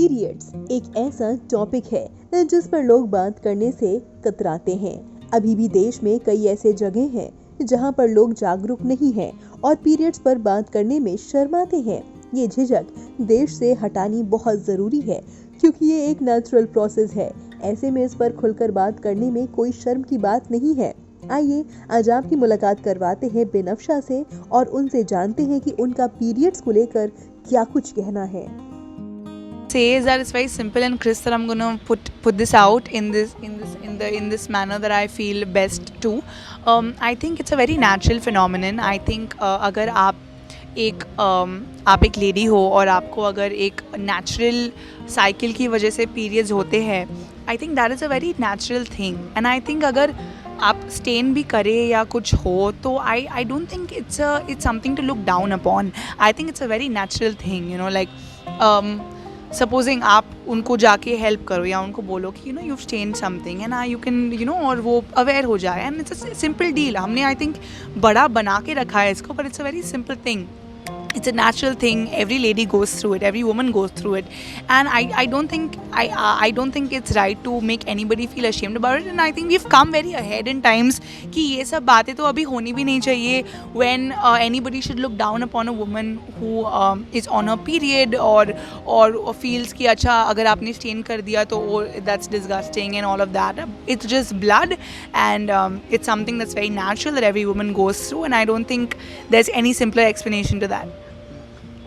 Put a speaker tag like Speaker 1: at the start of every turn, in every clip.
Speaker 1: Periods एक ऐसा topic है जिस पर लोग बात करने से कतराते हैं। अभी भी देश में कई ऐसे जगह हैं जहां पर लोग जागरूक नहीं हैं और पीरियड्स पर बात करने में शर्माते हैं। ये झिझक देश से हटानी बहुत जरूरी है क्योंकि ये एक नेचुरल प्रोसेस है। ऐसे में इस पर खुलकर बात करने में कोई शर्म की बात नहीं है। आइए आज आपकी मुलाकात करवाते हैं बिनफ्शा से और उनसे जानते हैं कि उनका पीरियड्स को लेकर क्या कुछ कहना है।
Speaker 2: Says that it's very simple and crisp that I'm gonna put this out in this manner that I feel best to. I think it's a very natural phenomenon. I think अगर आप एक lady हो और आपको अगर एक natural cycle की वजह से पीरियड्स होते हैं, I think that is a very natural thing. And I think अगर आप स्टेन भी करें या कुछ हो तो I don't think it's something to look down upon. I think it's a very natural thing, you know, like supposing आप उनको जाके हेल्प करो या उनको बोलो कि you know you stain something and you can you know, और वो अवेयर हो जाए। And it's a simple deal. हमने आई थिंक बड़ा बना के रखा है इसको, but it's a very simple thing. It's a natural thing. Every lady goes through it. Every woman goes through it. And I don't think it's right to make anybody feel ashamed about it. And I think we've come very ahead in times कि ये सब बातें तो अभी होनी भी नहीं चाहिए. When anybody should look down upon a woman who is on her period or feels कि अच्छा अगर आपने stain कर दिया तो that's disgusting and all of that. It's just blood and it's something that's very natural that every woman goes through. And I don't think there's any simpler explanation to that.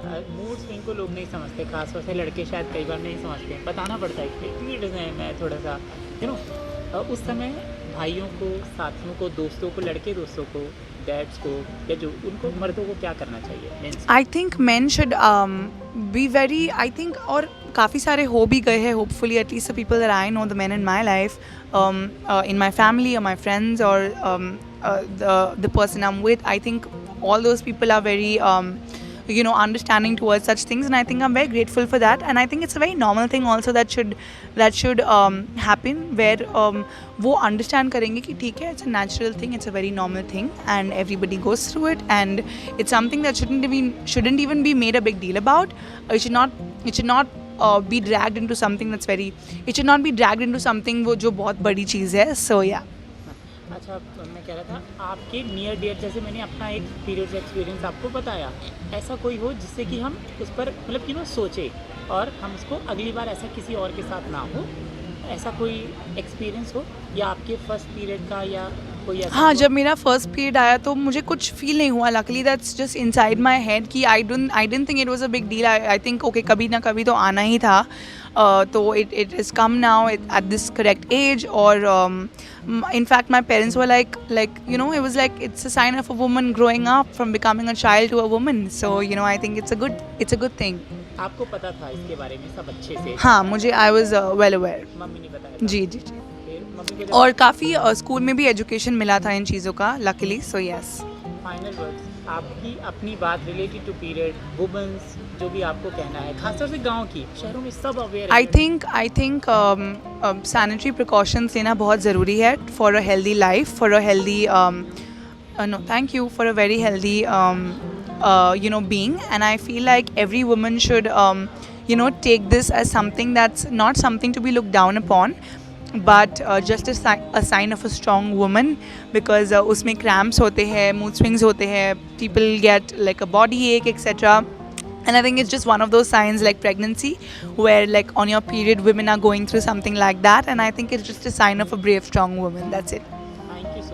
Speaker 3: Mood swing को लोग नहीं समझते, खासतौर से लड़के शायद कई बार नहीं समझते। बताना पड़ता है कि पीरियड्स हैं, मैं थोड़ा सा यू नो उस समय भाइयों को, साथियों को, दोस्तों को, लड़के दोस्तों को, डैड्स को या जो उनको मर्दों को क्या करना चाहिए?
Speaker 2: I think man should be very, I think, और काफ़ी सारे हो भी गए हैं hopefully, at least the people that I know, the main in my life, in my family और माई फ्रेंड्स और the person I'm with. I think all those people are very you know, understanding towards such things, and I think I'm very grateful for that. And I think it's a very normal thing also that should happen, where वो understand करेंगे कि ठीक है, it's a natural thing, it's a very normal thing, and everybody goes through it, and it's something that shouldn't even be made a big deal about. It should not be dragged into something that's very, it should not be dragged into something वो जो बहुत बड़ी चीज़ है. So yeah.
Speaker 3: अच्छा, मैं कह रहा था आपके नियर डियर, जैसे मैंने अपना एक पीरियड एक्सपीरियंस आपको बताया, ऐसा कोई हो जिससे कि हम उस पर मतलब यू नो सोचे और हम उसको अगली बार ऐसा किसी और के साथ ना हो, ऐसा कोई एक्सपीरियंस हो, या आपके फर्स्ट पीरियड का या कोई ऐसा?
Speaker 2: हाँ, जब मेरा फर्स्ट पीरियड आया तो मुझे कुछ फील नहीं हुआ. Luckily that's just inside my head कि I didn't think it was a big deal. I think okay, कभी ना कभी तो आना ही था. तो it is come now at this correct age. और in fact my parents were like you know, it was like it's a sign of a woman growing up from becoming a child to a woman. So you know, I think it's a good thing.
Speaker 3: आपको पता था इसके बारे में सब अच्छे से?
Speaker 2: हाँ, मुझे I was well aware.
Speaker 3: Mummy ने बताया?
Speaker 2: जी.
Speaker 3: फिर मम्मी को
Speaker 2: और काफ़ी स्कूल में भी एजुकेशन मिला था इन चीज़ों का, luckily. So yes.
Speaker 3: Final words, आपकी अपनी बात रिलेटेड टू पीरियड, वुमेन्स, जो भी आपको कहना है, खासतौर से गांव की, शहरों में सब अवेयर है.
Speaker 2: आई थिंक सैनिटरी प्रिकॉशंस लेना बहुत ज़रूरी है for a healthy life, for a healthy no, thank you, for a very healthy you know, being. And I feel like every woman should you know, take this as something that's not something to be looked down upon, but just a sign of a strong woman, because उसमें cramps होते हैं, mood swings होते हैं, people get like a body ache, etc. And I think it's just one of those signs like pregnancy, where like on your period women are going through something like that, and I think it's just a sign of a brave, strong woman. That's it.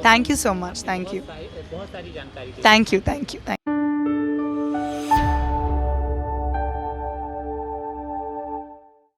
Speaker 3: Thank you so
Speaker 2: much. Thank you.
Speaker 3: बहुत सारी जानकारी दी.
Speaker 2: Thank you.